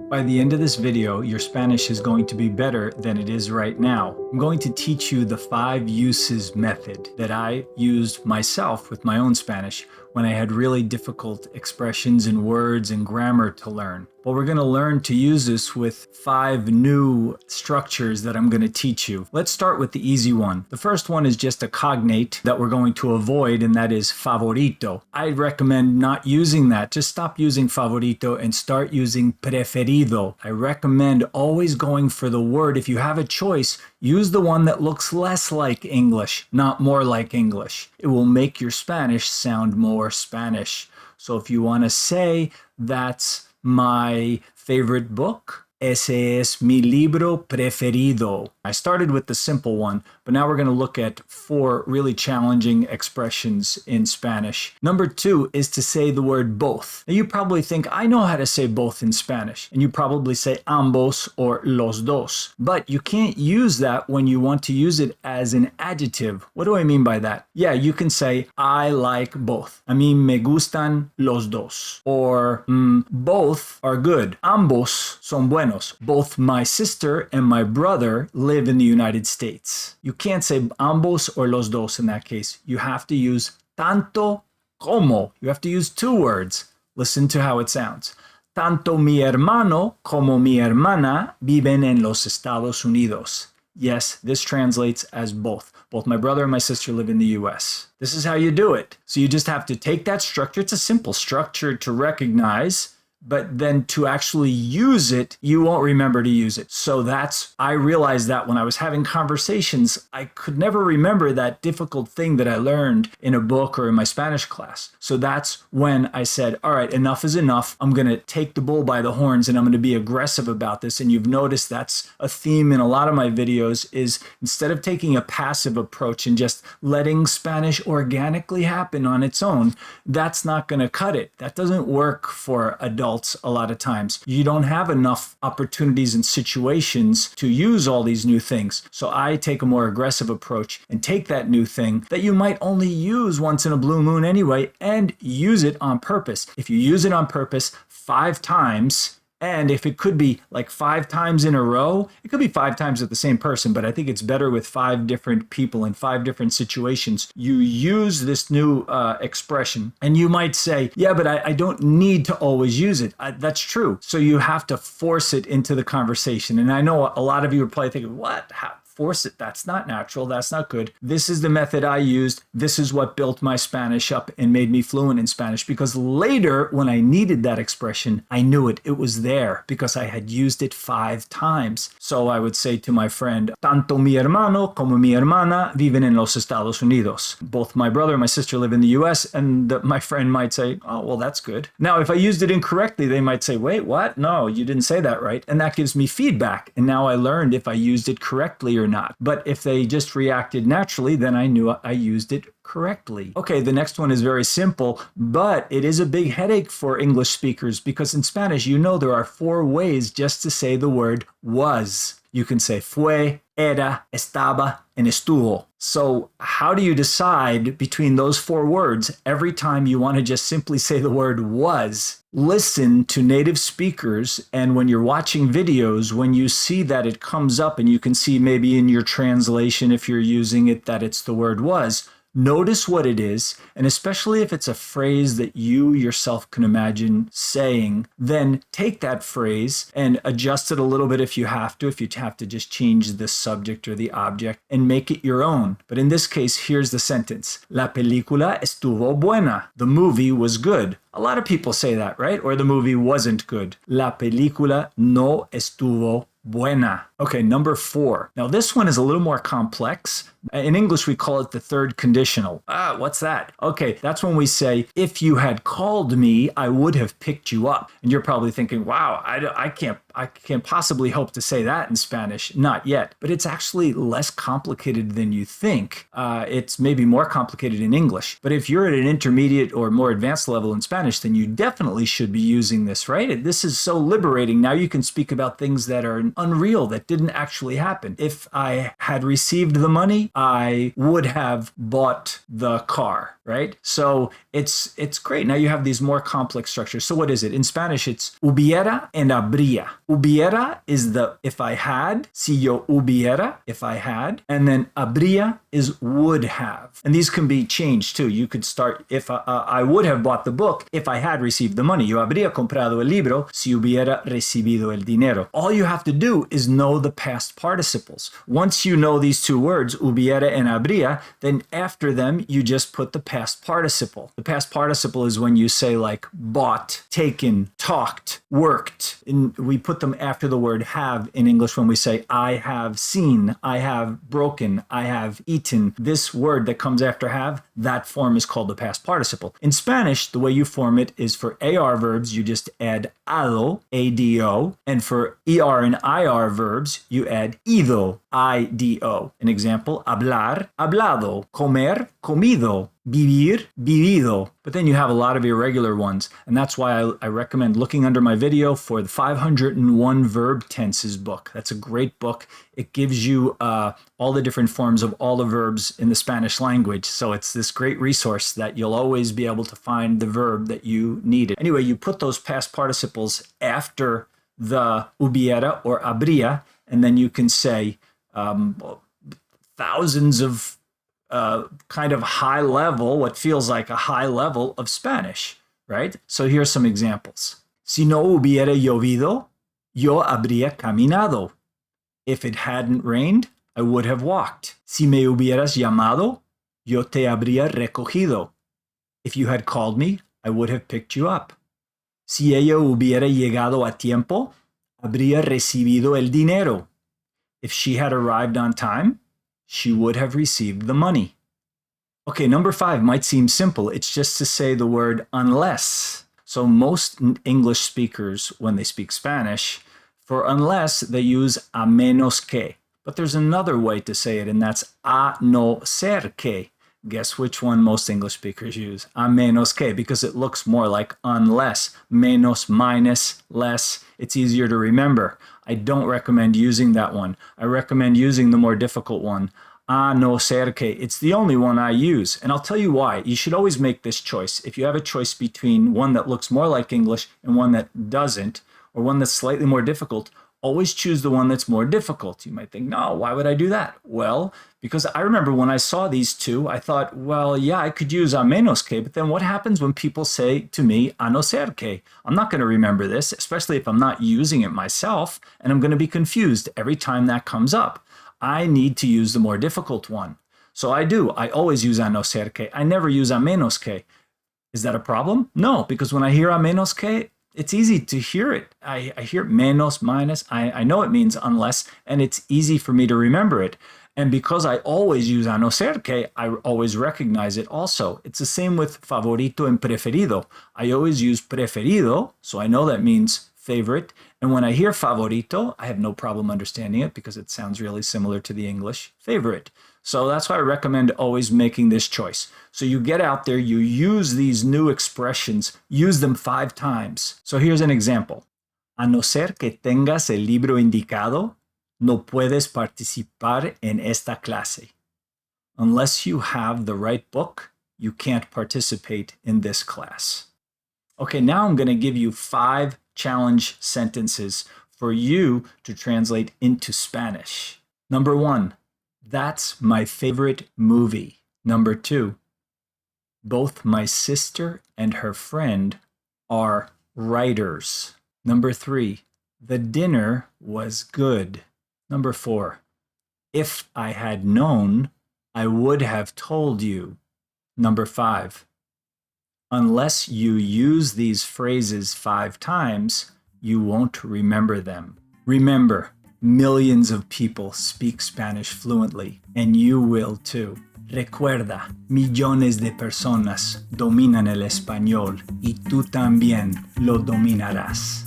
By the end of this video, your Spanish is going to be better than it is right now. I'm going to teach you the 5 uses method that I used myself with my own Spanish when I had really difficult expressions and words and grammar to learn. But we're going to learn to use this with 5 new structures that I'm going to teach you. Let's start with the easy one. The first one is just a cognate that we're going to avoid, and that is favorito. I recommend not using that. Just stop using favorito and start using preferido. I recommend always going for the word. If you have a choice, use the one that looks less like English, not more like English. It will make your Spanish sound more Spanish. So if you want to say, that's my favorite book, ese es mi libro preferido. I started with the simple one, but now we're going to look at 4 really challenging expressions in Spanish. Number 2 is to say the word both. Now you probably think, I know how to say both in Spanish, and you probably say ambos or los dos, but you can't use that when you want to use it as an adjective. What do I mean by that? Yeah, you can say, I like both. A mí me gustan los dos. Or, both are good. Ambos son buenos. Both my sister and my brother live in the United States. You can't say ambos or los dos in that case. You have to use tanto como. You have to use 2 words. Listen to how it sounds. Tanto mi hermano como mi hermana viven en los Estados Unidos. Yes, this translates as both. Both my brother and my sister live in the US. This is how you do it. So you just have to take that structure. It's a simple structure to recognize, but then to actually use it, you won't remember to use it. So I realized that when I was having conversations, I could never remember that difficult thing that I learned in a book or in my Spanish class. So that's when I said, all right, enough is enough. I'm going to take the bull by the horns and I'm going to be aggressive about this. And you've noticed that's a theme in a lot of my videos is instead of taking a passive approach and just letting Spanish organically happen on its own, that's not going to cut it. That doesn't work for adults. A lot of times you don't have enough opportunities and situations to use all these new things. So I take a more aggressive approach and take that new thing that you might only use once in a blue moon anyway and use it on purpose. If you use it on purpose 5 times, and if it could be like 5 times in a row, it could be 5 times with the same person, but I think it's better with 5 different people in 5 different situations. You use this new expression and you might say, yeah, but I don't need to always use it. That's true. So you have to force it into the conversation. And I know a lot of you are probably thinking, what? How? Force it. That's not natural. That's not good. This is the method I used. This is what built my Spanish up and made me fluent in Spanish, because later when I needed that expression, I knew it. It was there because I had used it 5 times. So I would say to my friend, tanto mi hermano como mi hermana viven en los Estados Unidos. Both my brother and my sister live in the US, and my friend might say, oh, well, that's good. Now, if I used it incorrectly, they might say, wait, what? No, you didn't say that right. And that gives me feedback. And now I learned if I used it correctly or not. But if they just reacted naturally, then I knew I used it correctly. Okay, the next one is very simple, but it is a big headache for English speakers because in Spanish, you know there are 4 ways just to say the word was. You can say fue, era, estaba, and estuvo. So how do you decide between those 4 words every time you want to just simply say the word was? Listen to native speakers, and when you're watching videos, when you see that it comes up and you can see maybe in your translation, if you're using it, that it's the word was, notice what it is, and especially if it's a phrase that you yourself can imagine saying, then take that phrase and adjust it a little bit if you have to just change the subject or the object and make it your own. But in this case, here's the sentence. La película estuvo buena. The movie was good. A lot of people say that, right? Or the movie wasn't good. La película no estuvo buena. Okay, number 4. Now this one is a little more complex. In English, we call it the third conditional. What's that? Okay, that's when we say, if you had called me, I would have picked you up. And you're probably thinking, wow, I can't possibly hope to say that in Spanish. Not yet. But it's actually less complicated than you think. It's maybe more complicated in English. But if you're at an intermediate or more advanced level in Spanish, then you definitely should be using this, right? This is so liberating. Now you can speak about things that are unreal, that didn't actually happen. If I had received the money, I would have bought the car, right? So it's great. Now you have these more complex structures. So what is it? In Spanish, it's hubiera and habría. Hubiera is the if I had, si yo hubiera, if I had, and then habría is would have. And these can be changed too. You could start if I would have bought the book if I had received the money. Yo habría comprado el libro si hubiera recibido el dinero. All you have to do is know the past participles. Once you know these two words, hubiera and habría, then after them, you just put the past participle. The past participle is when you say like bought, taken, talked, worked. And we put them after the word have in English when we say I have seen, I have broken, I have eaten. This word that comes after have, that form is called the past participle. In Spanish, the way you form it is for AR verbs, you just add ado, A-D-O. And for ER and IR verbs, you add ido, I-D-O. An example, hablar, hablado, comer, comido, vivir, vivido. But then you have a lot of irregular ones. And that's why I recommend looking under my video for the 501 Verb Tenses book. That's a great book. It gives you all the different forms of all the verbs in the Spanish language. So it's this great resource that you'll always be able to find the verb that you needed. Anyway, you put those past participles after the hubiera or habría, and then you can say thousands of kind of high level, what feels like a high level of Spanish, right? So here's some examples. Si no hubiera llovido, yo habría caminado. If it hadn't rained, I would have walked. Si me hubieras llamado, yo te habría recogido. If you had called me, I would have picked you up. Si ella hubiera llegado a tiempo, habría recibido el dinero. If she had arrived on time, she would have received the money. Okay, number 5 might seem simple. It's just to say the word unless. So most English speakers, when they speak Spanish, for unless, they use a menos que. But there's another way to say it, and that's a no ser que. Guess which one most English speakers use? A menos que, because it looks more like unless. Menos, minus, less. It's easier to remember. I don't recommend using that one. I recommend using the more difficult one. A no ser que. It's the only one I use. And I'll tell you why. You should always make this choice. If you have a choice between one that looks more like English and one that doesn't, or one that's slightly more difficult, always choose the one that's more difficult. You might think, no, why would I do that? Well, because I remember when I saw these two, I thought, well, yeah, I could use a menos que, but then what happens when people say to me, a no ser que? I'm not going to remember this, especially if I'm not using it myself, and I'm going to be confused every time that comes up. I need to use the more difficult one. So I do. I always use a no ser que. I never use a menos que. Is that a problem? No, because when I hear a menos que, it's easy to hear it. I hear menos, minus. I know it means unless, and it's easy for me to remember it. And because I always use a no ser que, I always recognize it also. It's the same with favorito and preferido. I always use preferido, so I know that means favorite. And when I hear favorito, I have no problem understanding it because it sounds really similar to the English favorite. So that's why I recommend always making this choice. So you get out there, you use these new expressions, use them 5 times. So here's an example. A no ser que tengas el libro indicado, no puedes participar en esta clase. Unless you have the right book, you can't participate in this class. Okay, now I'm going to give you 5 challenge sentences for you to translate into Spanish. Number 1, that's my favorite movie. Number 2, both my sister and her friend are writers. Number 3, the dinner was good. Number 4, if I had known, I would have told you. Number 5, unless you use these phrases 5 times, you won't remember them. Remember, millions of people speak Spanish fluently, and you will too. Recuerda, millones de personas dominan el español y tú también lo dominarás.